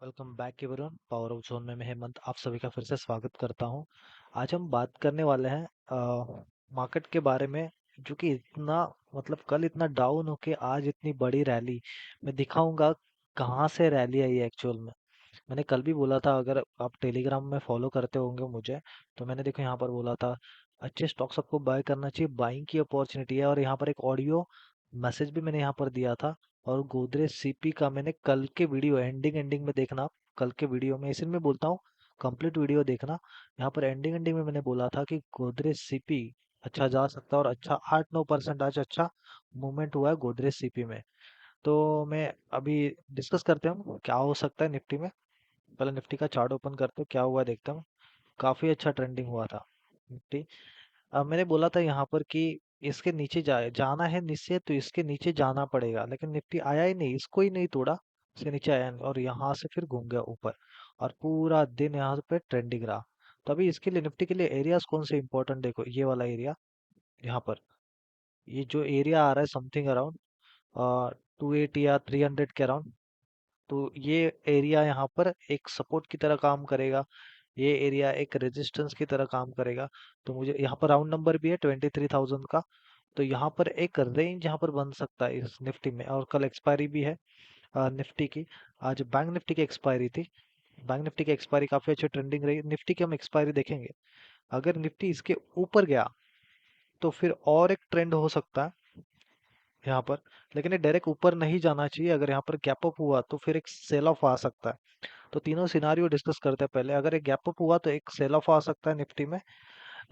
Welcome back everyone. Power of zone में मैं हेमंत आप सभी का फिर से स्वागत करता हूं। आज हम बात करने वाले हैं मार्केट के बारे में, जो कि इतना मतलब कल इतना डाउन होके आज इतनी बड़ी रैली। मैं दिखाऊंगा कहाँ से रैली आई है एक्चुअल में। मैंने कल भी बोला था, अगर आप टेलीग्राम में फॉलो करते होंगे मुझे, तो मैंने देखो यहाँ पर बोला था अच्छे स्टॉक्स आपको बाय करना चाहिए, बाइंग की अपॉर्चुनिटी है। और यहाँ पर एक ऑडियो मैसेज भी मैंने यहाँ पर दिया था। और गोदरेज सीपी का मैंने कल के वीडियो एंडिंग एंडिंग में देखना, कल के वीडियो में इसी में बोलता हूँ, कंप्लीट वीडियो देखना। यहाँ पर एंडिंग एंडिंग में मैंने बोला था कि गोदरेज सीपी अच्छा जा सकता है, और अच्छा 8-9% आज अच्छा मूवमेंट हुआ है गोदरेज सीपी में। तो मैं अभी डिस्कस करते हैं क्या हो सकता है निफ्टी में। पहले निफ्टी का चार्ट ओपन करते हैं, क्या हुआ देखता हूँ। काफी अच्छा ट्रेंडिंग हुआ था निफ्टी। अब मैंने बोला था यहाँ पर कि इसके नीचे जाना है नीचे, तो इसके नीचे जाना पड़ेगा, लेकिन निफ्टी आया ही नहीं, इसको ही नहीं तोड़ा, इसके नीचे आया नहीं और यहाँ से फिर घूम गया ऊपर। और पूरा दिन यहाँ पे ट्रेंडिंग रहा। तो अभी इसके लिए निफ्टी के लिए एरियाज कौन से इंपॉर्टेंट, देखो ये वाला एरिया, यहाँ पर ये जो एरिया आ रहा है समथिंग अराउंड 280 या 300 के अराउंड। तो ये एरिया यहाँ पर एक सपोर्ट की तरह काम करेगा, ये एरिया एक रेजिस्टेंस की तरह काम करेगा। तो मुझे यहाँ पर राउंड नंबर भी है 23,000 का। तो यहाँ पर एक रेंज यहाँ पर बन सकता है इस निफ्टी में। और कल एक्सपायरी भी है निफ्टी की। आज बैंक निफ्टी की एक्सपायरी थी। बैंक निफ्टी की एक्सपायरी काफी अच्छी ट्रेंडिंग रही। निफ्टी की हम एक्सपायरी देखेंगे, अगर निफ्टी इसके ऊपर गया तो फिर और एक ट्रेंड हो सकता है यहाँ पर। लेकिन ये डायरेक्ट ऊपर नहीं जाना चाहिए, अगर यहाँ पर गैप अप हुआ तो फिर एक सेल ऑफ आ सकता है। तो तीनों सिनारियो डिस्कस करते हैं पहले। अगर एक गैप अप हुआ तो एक सेल ऑफ आ सकता है निफ्टी में।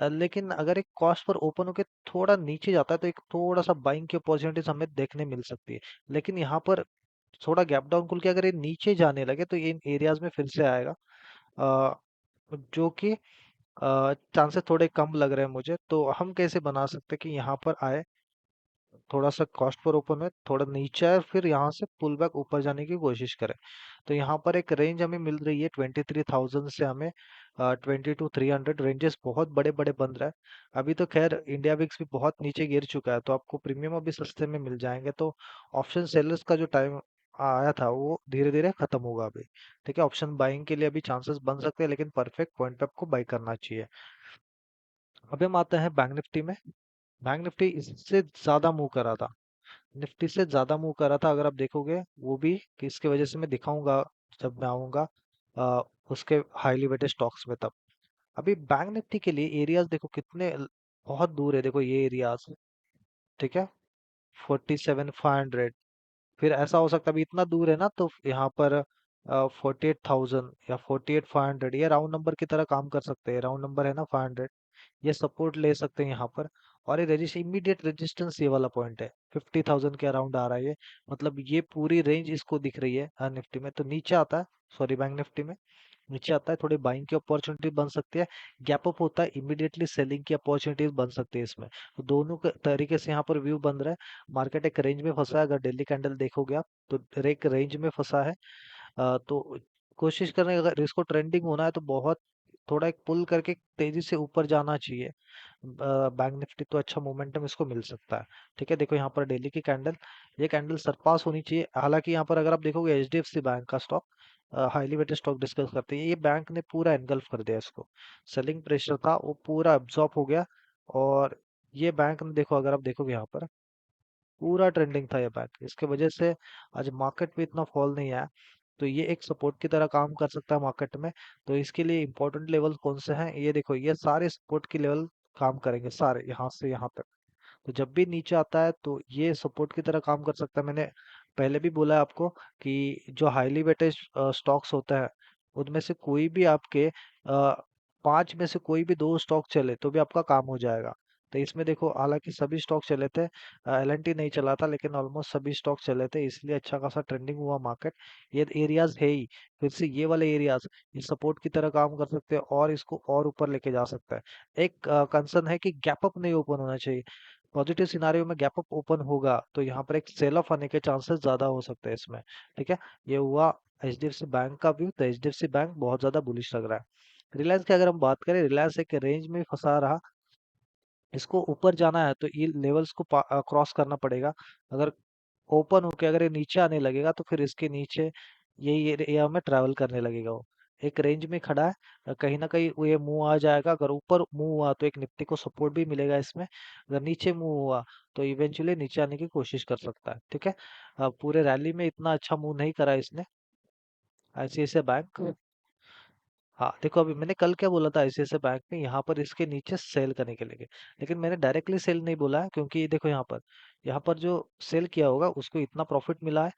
लेकिन अगर एक कॉस्ट पर ओपन होकर थोड़ा नीचे जाता है तो एक थोड़ा सा बाइंग की अपॉर्चुनिटीज हमें देखने मिल सकती है। लेकिन यहाँ पर थोड़ा गैप डाउन खुल के अगर ये नीचे जाने लगे तो ये इन एरियाज में फिर से आएगा, अ, जो कि चांसेस थोड़े कम लग रहे हैं मुझे। तो हम कैसे बना सकते हैं कि यहाँ पर आए, थोड़ा सा कॉस्ट पर ओपन है, थोड़ा नीचे है, फिर यहाँ से पुल बैक ऊपर जाने की कोशिश करें। तो यहाँ पर एक रेंज हमें मिल रही है 23,000 से हमें 22,300। रेंजेस बहुत बड़े बड़े बन रहा है। अभी तो खैर इंडिया विक्स भी बहुत नीचे गिर चुका है, तो आपको प्रीमियम अभी सस्ते में मिल जाएंगे। तो ऑप्शन सेलर्स का जो टाइम आया था वो धीरे धीरे खत्म होगा अभी। ठीक है, ऑप्शन बाइंग के लिए अभी चांसेस बन सकते हैं, लेकिन परफेक्ट पॉइंट पे आपको बाई करना चाहिए। अभी हम आते हैं बैंक निफ्टी में। बैंक निफ्टी इससे ज्यादा मूव करा था, निफ्टी से ज्यादा मूव कर रहा था, अगर आप देखोगे वो भी किसकी वजह से मैं दिखाऊंगा जब मैं आऊंगा अ, उसके हाईली वेटेड स्टॉक्स में तब। अभी बैंक निफ्टी के लिए एरियाज देखो कितने बहुत दूर है, देखो ये एरियाज। ठीक है, 47,500। फिर ऐसा हो सकता है अभी इतना दूर है ना, तो यहाँ पर 48,000 या 48,500, ये राउंड नंबर की तरह काम कर सकते हैं। राउंड नंबर है ना 500, ये सपोर्ट ले सकते हैं यहाँ पर। और ये रजिस्ट इमीडिएट रेजिस्टेंस ये वाला पॉइंट है 50,000 के अराउंड आ रहा है ये। मतलब ये पूरी रेंज इसको दिख रही है हर निफ्टी में। तो नीचे आता है, सॉरी बैंक निफ्टी में नीचे आता है, थोड़ी बाइंग की अपॉर्चुनिटी बन सकती है। गैप अप होता है, इमीडिएटली सेलिंग की अपॉर्चुनिटीज बन सकती है इसमें। तो दोनों के तरीके से यहाँ पर व्यू बन रहा है। मार्केट एक रेंज में फंसा है, अगर डेली कैंडल देखोगे आप तो एक रेंज में फंसा है। तो कोशिश करें, अगर इसको ट्रेंडिंग होना है तो बहुत थोड़ा एक पुल करके तेजी से ऊपर जाना चाहिए बैंक निफ्टी, तो अच्छा मोमेंटम इसको मिल सकता है। ठीक है, देखो यहाँ पर डेली की कैंडल, ये कैंडल सरपास होनी चाहिए। हालांकि यहाँ पर अगर आप देखोगे एचडीएफसी बैंक का stock, highly weighted stock discuss करते हैं, ये बैंक ने पूरा एनगल्फ कर दिया इसको। सेलिंग प्रेशर था वो पूरा एब्जॉर्ब हो गया। और ये बैंक ने देखो, अगर आप देखोगे यहाँ पर पूरा ट्रेंडिंग था ये बैंक, इसके वजह से आज मार्केट में इतना फॉल नहीं आया। तो ये एक सपोर्ट की तरह काम कर सकता है मार्केट में। तो इसके लिए इंपॉर्टेंट लेवल कौन से हैं, ये देखो, ये सारे सपोर्ट की लेवल काम करेंगे सारे, यहाँ से यहाँ तक। तो जब भी नीचे आता है तो ये सपोर्ट की तरह काम कर सकता है। मैंने पहले भी बोला है आपको कि जो हाईली वेटेड स्टॉक्स होता है, उनमें से कोई भी आपके 5 में से कोई भी 2 स्टॉक चले तो भी आपका काम हो जाएगा। तो इसमें देखो, हालांकि सभी स्टॉक चले थे, एल नहीं चला था, लेकिन ऑलमोस्ट सभी स्टॉक चले थे, इसलिए अच्छा खासा ट्रेंडिंग हुआ मार्केट। ये एरियाज है ही, फिर से ये वाले एरियाज ये सपोर्ट की तरह काम कर सकते हैं और इसको और ऊपर लेके जा सकता है। एक कंसर्न है कि गैप अप नहीं ओपन होना चाहिए। पॉजिटिव सिनारियो में गैप अप ओपन होगा तो यहाँ पर एक सेल ऑफ आने के चांसेस ज्यादा हो सकते हैं इसमें। ठीक है, ये हुआ एचडीएफसी बैंक का व्यू। तो एचडीएफसी बैंक बहुत ज्यादा बुलिश लग रहा है। रिलायंस की अगर हम बात करें, रिलायंस एक रेंज में फंसा रहा, इसको ऊपर जाना है तो ये लेवल्स को क्रॉस करना पड़ेगा। अगर ओपन होके अगर ये नीचे आने लगेगा तो फिर इसके नीचे यही एरिया में ट्रैवल करने लगेगा वो। एक रेंज में खड़ा है, कहीं ना कहीं वो ये मूव आ जाएगा। अगर ऊपर मूव हुआ तो एक निफ्टी को सपोर्ट भी मिलेगा इसमें। अगर नीचे मूव हुआ तो इवेंचुअली नीचे आने की कोशिश कर सकता है, ठीक है। पूरे रैली में इतना अच्छा मूव नहीं करा इसने, आईसीआईसीआई बैंक। हाँ देखो, अभी मैंने कल क्या बोला था आईसीआईसीआई बैंक में, यहाँ पर इसके नीचे सेल करने के लिए, लेकिन मैंने डायरेक्टली सेल नहीं बोला है, क्योंकि देखो यहाँ पर जो सेल किया होगा उसको इतना प्रॉफिट मिला है।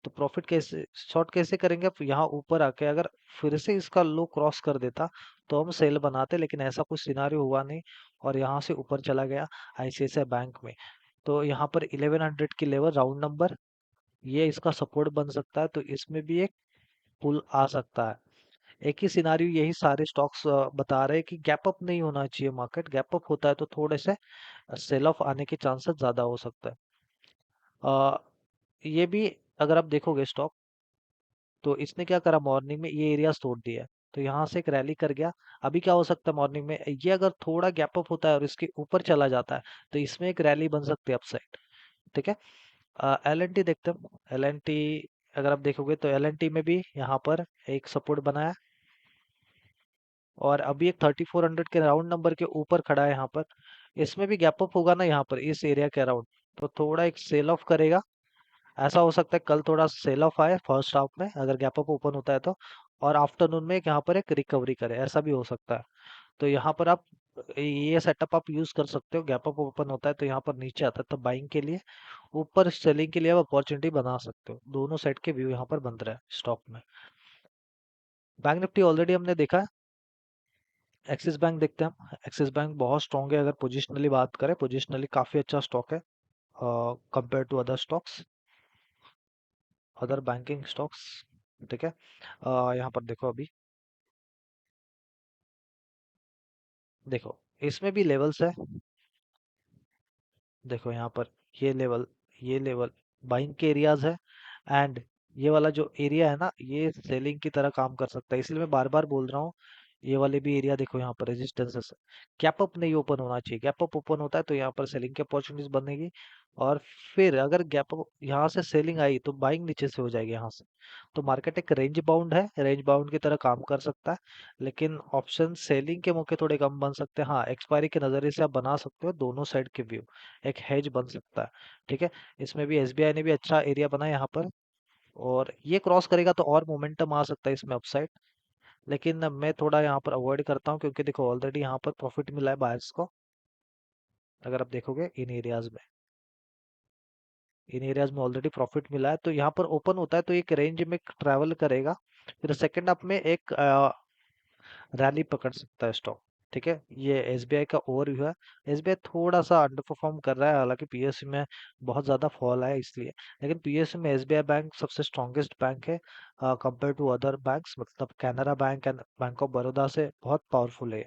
तो प्रॉफिट कैसे शॉर्ट कैसे करेंगे? अब यहाँ ऊपर आके अगर फिर से इसका लो क्रॉस कर देता तो हम सेल बनाते, लेकिन ऐसा कुछ सिनारियो हुआ नहीं, और यहाँ से ऊपर चला गया आईसीआईसीआई बैंक में। तो यहाँ पर 1100 की लेवल राउंड नंबर, ये इसका सपोर्ट बन सकता है, तो इसमें भी एक पुल आ सकता है। एक ही सिनारियो यही सारे स्टॉक्स बता रहे हैं कि गैप अप नहीं होना चाहिए। मार्केट गैप अप होता है तो थोड़े से सेल ऑफ आने के चांसेस ज्यादा हो सकता है। अ, ये भी अगर आप देखोगे स्टॉक, तो इसने क्या करा, मॉर्निंग में ये एरियाज तोड़ दिया है, तो यहाँ से एक रैली कर गया। अभी क्या हो सकता है मॉर्निंग में, ये अगर थोड़ा गैप अप होता है और इसके ऊपर चला जाता है तो इसमें एक रैली बन सकती है अपसाइड, ठीक है। एल एन टी देखते हैं। एल एन टी अगर आप देखोगे तो एल एन टी में भी यहाँ पर एक सपोर्ट बनाया, और अभी एक 3400 के राउंड नंबर के ऊपर खड़ा है यहाँ पर। इसमें भी गैप अप होगा ना यहाँ पर इस एरिया के अराउंड, तो थोड़ा एक सेल ऑफ करेगा। ऐसा हो सकता है कल थोड़ा सेल ऑफ आए फर्स्ट हाफ में अगर गैप अप ओपन होता है तो, और आफ्टरनून में यहाँ पर एक रिकवरी करे, ऐसा भी हो सकता है। तो यहाँ पर आप ये सेटअप आप यूज कर सकते हो। गैप अप ओपन होता है तो यहाँ पर नीचे आता है तो बाइंग के लिए, ऊपर सेलिंग के लिए आप अपॉर्चुनिटी बना सकते हो। दोनों साइड के व्यू यहाँ पर बन रहा है स्टॉक में। बैंक निफ्टी ऑलरेडी हमने देखा है। एक्सिस बैंक देखते हैं हम। एक्सिस बैंक बहुत स्ट्रांग है, अगर पोजिशनली बात करें, पोजिशनली काफी अच्छा स्टॉक है compare to other stocks, other banking stocks, ठीक है। यहाँ पर देखो, अभी देखो इसमें भी लेवल्स है। देखो यहाँ पर ये लेवल बाइंग के एरियाज है, एंड ये वाला जो एरिया है ना, ये सेलिंग की तरह काम कर सकता है, इसलिए मैं बार बार बोल रहा हूँ। ये वाले भी एरिया देखो, यहाँ पर रेजिस्टेंसेस है। गैप अप नहीं ओपन होना चाहिए, गैप अप ओपन होता है तो यहाँ पर सेलिंग की अपॉर्चुनिटीज बनेगी। और फिर अगर गैप अप यहाँ से सेलिंग आई तो बाइंग नीचे से हो जाएगी यहाँ से। तो मार्केट एक रेंज बाउंड है, रेंज बाउंड की तरह काम कर सकता है, लेकिन ऑप्शन सेलिंग के मौके थोड़े कम बन सकते हैं। हाँ, एक्सपायरी के नजरिए से आप बना सकते हो दोनों साइड के व्यू, एक हेज बन सकता है, ठीक है। इसमें भी एसबीआई ने भी अच्छा एरिया बनाया यहाँ पर, और ये क्रॉस करेगा तो और मोमेंटम आ सकता है इसमें अपसाइड, लेकिन मैं थोड़ा यहाँ पर अवॉइड करता हूँ, क्योंकि देखो ऑलरेडी यहाँ पर प्रॉफिट मिला है बायर्स को। अगर आप देखोगे इन एरियाज में ऑलरेडी प्रॉफिट मिला है, तो यहाँ पर ओपन होता है तो एक रेंज में ट्रैवल करेगा, फिर सेकंड हाफ में एक रैली पकड़ सकता है स्टॉक, ठीक है। ये एसबीआई का ओवरव्यू है। एसबीआई थोड़ा सा अंडर परफॉर्म कर रहा है, हालांकि पीएसयू में बहुत ज्यादा फॉल है इसलिए, लेकिन पीएसयू में एसबीआई बैंक सबसे स्ट्रॉन्गेस्ट बैंक है कंपेयर टू अदर बैंक्स, मतलब Canara bank and bank of Baroda से बहुत पावरफुल है।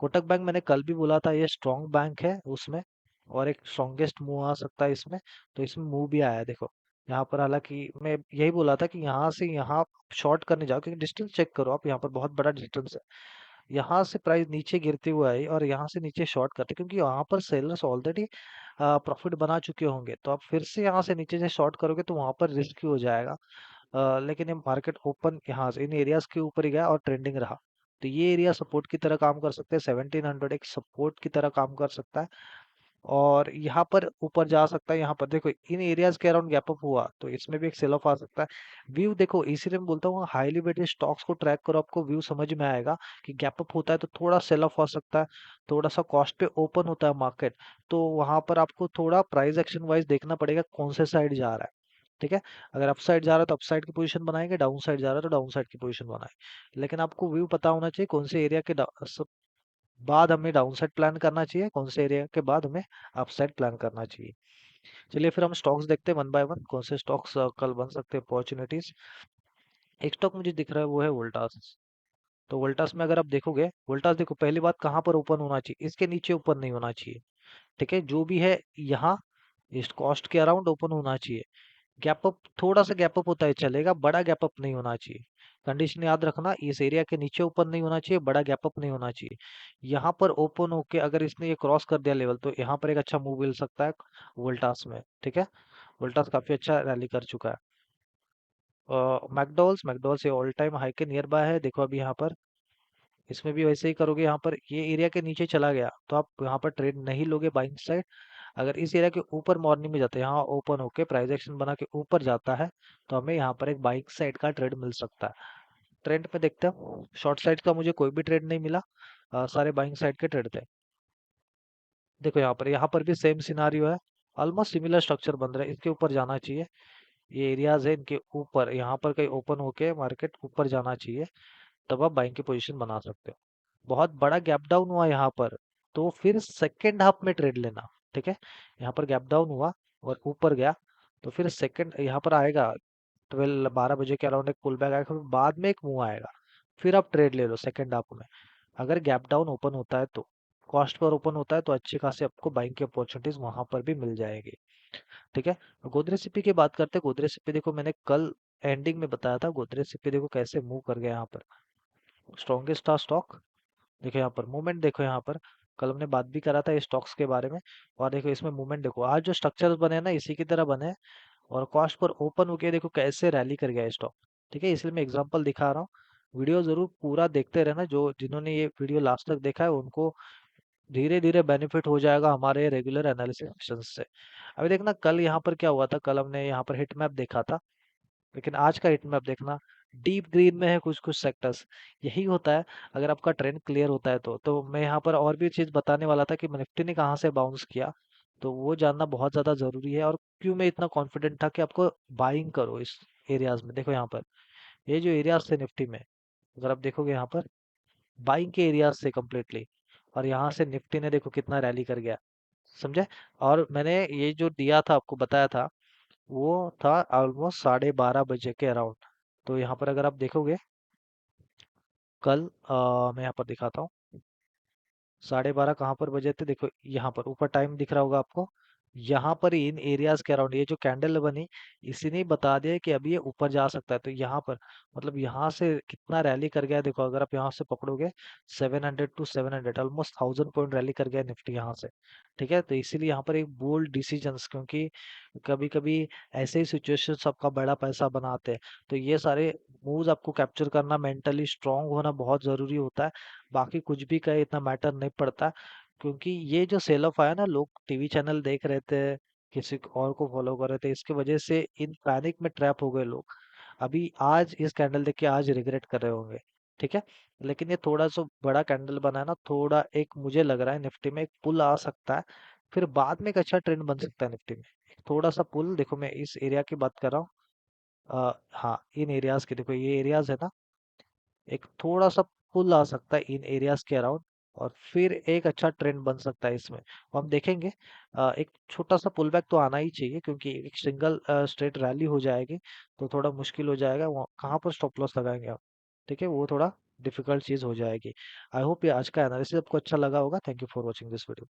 कोटक बैंक मैंने कल भी बोला था, ये स्ट्रॉन्ग बैंक है उसमें, और एक स्ट्रॉन्गेस्ट मूव आ सकता है इसमें। तो इसमें मूव भी आया है देखो यहाँ पर। हालांकि मैं यही बोला था कि यहाँ से यहाँ शॉर्ट करने जाओ, क्योंकि डिस्टेंस चेक करो आप, यहाँ पर बहुत बड़ा डिस्टेंस है। यहाँ से प्राइस नीचे गिरते हुए आई और यहाँ से नीचे शॉर्ट करते, क्योंकि यहाँ पर सेलर्स ऑलरेडी प्रॉफिट बना चुके होंगे, तो आप फिर से यहाँ से नीचे से शॉर्ट करोगे तो वहां पर रिस्क हो जाएगा। लेकिन ये मार्केट ओपन यहाँ से इन एरियाज के ऊपर ही गया और ट्रेंडिंग रहा, तो ये एरिया सपोर्ट की तरह काम कर सकते हैं। 1700 एक सपोर्ट की तरह काम कर सकता है, और यहाँ पर ऊपर जा सकता है। यहाँ पर देखो इन एरियाज के अराउंड गैप अप हुआ तो इसमें भी एक सेल ऑफ आ सकता है। व्यू देखो, इसीलिए मैं बोलता हूँ हाईली वेटेड स्टॉक्स को ट्रैक करो, आपको व्यू समझ में आएगा कि गैप अप होता है तो थोड़ा सेल ऑफ आ सकता है, थोड़ा सा कॉस्ट पे ओपन होता है मार्केट, तो वहां पर आपको थोड़ा प्राइस एक्शन वाइज देखना पड़ेगा कौन से साइड जा रहा है, ठीक है। अगर अप साइड जा रहा है तो अप साइड की पोजीशन बनाएंगे, डाउन साइड जा रहा है तो डाउन साइड की पोजीशन बनाएंगे, लेकिन आपको व्यू पता होना चाहिए कौन से एरिया के बाद हमें डाउन साइड प्लान करना चाहिए, कौन से एरिया के बाद हमें अप साइड प्लान करना चाहिए। चलिए फिर हम स्टॉक्स देखते हैं वन बाय वन, कौन से स्टॉक्स कल बन सकते हैं अपॉर्चुनिटीज। एक स्टॉक मुझे दिख रहा है वो है वोल्टास। तो वोल्टास में अगर आप देखोगे, वोल्टास देखो पहली बात कहाँ पर ओपन होना चाहिए, इसके नीचे ऊपर नहीं होना चाहिए, ठीक है। जो भी है यहाँ इस कॉस्ट के अराउंड ओपन होना चाहिए। गैप अप, थोड़ा सा गैप अप होता है चलेगा, बड़ा गैप अप नहीं होना चाहिए। कंडीशन याद रखना, इस एरिया के नीचे ओपन नहीं होना चाहिए, बड़ा गैप अप नहीं होना चाहिए। यहाँ पर ओपन होके अगर इसने ये क्रॉस कर दिया लेवल, तो यहाँ पर एक अच्छा मूव मिल सकता है वोल्टास में, ठीक है। वोल्टास काफी अच्छा रैली कर चुका है। मैकडॉल्स मैकडॉल्स ये ऑल टाइम हाई के नियर बाय है। देखो अभी यहाँ पर इसमें भी वैसे ही करोगे। यहाँ पर ये एरिया के नीचे चला गया तो आप यहाँ पर ट्रेड नहीं लोगे बाइंग साइड। अगर इस एरिया के ऊपर मॉर्निंग में जाते हैं, यहाँ ओपन होके प्राइस एक्शन बना के ऊपर जाता है, तो हमें यहाँ पर एक बाइंग साइड का ट्रेड मिल सकता है। ट्रेंड पे देखते हैं, शॉर्ट साइड का मुझे कोई भी ट्रेड नहीं मिला, सारे बाइंग साइड के ट्रेड थे। देखो यहाँ पर भी सेम सिनारियो है, ऑलमोस्ट सिमिलर स्ट्रक्चर बन रहा है। इसके ऊपर जाना चाहिए, ये एरियाज है इनके ऊपर, यहाँ पर कहीं ओपन होके मार्केट ऊपर जाना चाहिए, तब आप बाइंग की पोजीशन बना सकते हो। बहुत बड़ा गैप डाउन हुआ यहाँ पर, तो फिर सेकेंड हाफ में ट्रेड लेना। ठीक है, यहाँ पर गैप डाउन हुआ और ऊपर गया, तो फिर सेकेंड यहाँ पर आएगा 12 बजे के अराउंड एक पुल बैक आएगा, फिर बाद में एक मूव आएगा, फिर आप ट्रेड ले लो सेकेंड हाफ में। अगर गैप डाउन ओपन होता है तो कॉस्ट पर ओपन होता है, तो अच्छी खासी आपको बाइंग की अपॉर्चुनिटीज वहां पर भी मिल जाएगी। ठीक है, गोदरेज सीपी की बात करते हैं। गोदरेज सीपी देखो मैंने कल एंडिंग में बताया था, गोदरेज सीपी देखो कैसे मूव कर गया यहाँ पर, स्ट्रॉन्गेस्ट था स्टॉक। देखो यहाँ पर मूवमेंट, देखो यहाँ पर कल हमने बात भी करा था इस स्टॉक्स के बारे में, और देखो इसमें मूवमेंट देखो, आज जो स्ट्रक्चर्स बने हैं ना इसी की तरह बने हैं, और कॉस्ट पर ओपन हो गया, देखो कैसे रैली कर गया स्टॉक। ठीक है, इसलिए मैं एग्जांपल दिखा रहा हूँ। वीडियो जरूर पूरा देखते रहना, जो जिन्होंने ये वीडियो लास्ट तक देखा है उनको धीरे धीरे बेनिफिट हो जाएगा हमारे रेगुलर एनालिसिस सेशंस से। अभी देखना कल यहाँ पर क्या हुआ था, कल हमने यहाँ पर हिट मैप देखा था, लेकिन आज का हिट मैप देखना, डीप ग्रीन में है कुछ कुछ सेक्टर्स। यही होता है, अगर आपका ट्रेंड क्लियर होता है तो मैं यहाँ पर और भी चीज बताने वाला था कि निफ्टी ने कहाँ से बाउंस किया, तो वो जानना बहुत ज्यादा जरूरी है, और क्यों मैं इतना कॉन्फिडेंट था कि आपको बाइंग करो इस एरियाज में। देखो यहाँ पर ये जो एरियाज थे निफ्टी में, अगर आप देखोगे यहाँ पर बाइंग के एरियाज से कम्प्लीटली, और यहाँ से निफ्टी ने देखो कितना रैली कर गया, समझे। और मैंने ये जो दिया था आपको बताया था, वो था ऑलमोस्ट 12:30 बजे के अराउंड। तो यहाँ पर अगर आप देखोगे कल, मैं यहाँ पर दिखाता हूँ, 12:30 कहाँ पर बजे थे, देखो यहाँ पर ऊपर टाइम दिख रहा होगा आपको, यहाँ पर इन एरियाज के अराउंड ये जो कैंडल बनी, इसी ने बता दिया कि अभी ये ऊपर जा सकता है। तो यहाँ पर मतलब यहाँ से कितना रैली कर गया, देखो अगर आप यहाँ से पकड़ोगे 700 to 700, ऑलमोस्ट 1000 पॉइंट रैली कर गया निफ्टी यहाँ से। ठीक है, तो इसीलिए यहाँ पर एक बोल्ड डिसीजंस, क्योंकि कभी कभी ऐसे ही सिचुएशंस आपका बड़ा पैसा बनाते हैं। तो ये सारे मूव्स आपको कैप्चर करना, मेंटली स्ट्रांग होना बहुत जरूरी होता है। बाकी कुछ भी कहे इतना मैटर नहीं पड़ता, क्योंकि ये जो सेल ऑफ आया ना, लोग टीवी चैनल देख रहे थे, किसी और को फॉलो कर रहे थे, इसकी वजह से इन पैनिक में ट्रैप हो गए लोग। अभी आज इस कैंडल देख के आज रिग्रेट कर रहे होंगे। ठीक है, लेकिन ये थोड़ा सा बड़ा कैंडल बना है ना, थोड़ा एक मुझे लग रहा है निफ्टी में एक पुल आ सकता है, फिर बाद में एक अच्छा ट्रेंड बन सकता है निफ्टी में। एक थोड़ा सा पुल, देखो मैं इस एरिया की बात कर रहा हूँ, हाँ इन एरियाज की, देखो ये एरियाज है ना, एक थोड़ा सा पुल आ सकता है इन एरियाज के अराउंड, और फिर एक अच्छा ट्रेंड बन सकता है इसमें। तो हम देखेंगे, एक छोटा सा पुल बैक तो आना ही चाहिए, क्योंकि एक सिंगल स्ट्रेट रैली हो जाएगी तो थोड़ा मुश्किल हो जाएगा, वहाँ कहाँ पर स्टॉप लॉस लगाएंगे आप। ठीक है, वो थोड़ा डिफिकल्ट चीज हो जाएगी। आई होप ये आज का एनालिसिस आपको अच्छा लगा होगा। Thank you for watching this video.